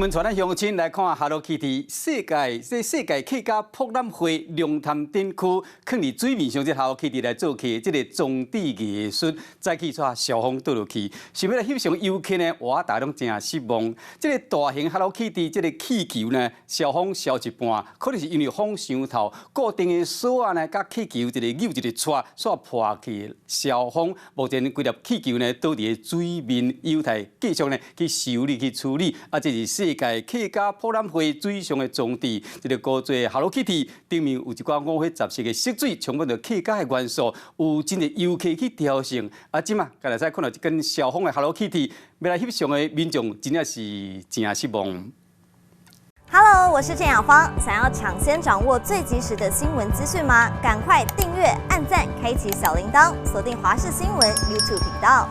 我们带咱乡亲来看 Hello Kitty 世界客家博览会龙潭顶区，放伫水面上，这 Hello Kitty 来做客，这个装置艺术再去带小风倒落去，想要来翕相游客呢，哇，大家拢真失望。这个大型 Hello Kitty 这个气球呢，小风烧一半，可能是因为风伤透，固定的锁啊呢，甲气球一个扭一个拽，煞破去小风。目前规粒气球呢，倒伫水面，有待继续呢去修理去处理。啊，这是世界客家博览会水上的装置，这个高做 Hello Kitty 顶面有一寡五花杂色的色水，充满着客家的元素，有真侪游客去雕成。啊，即嘛，刚才看到一根小风的 Hello Kitty， 要来翕相的民众真正是真失望。Hello， 我是郑雅芳。想要抢先掌握最及时的新闻资讯吗？赶快订阅、按赞、开启小铃铛，锁定华视新闻 YouTube 频道。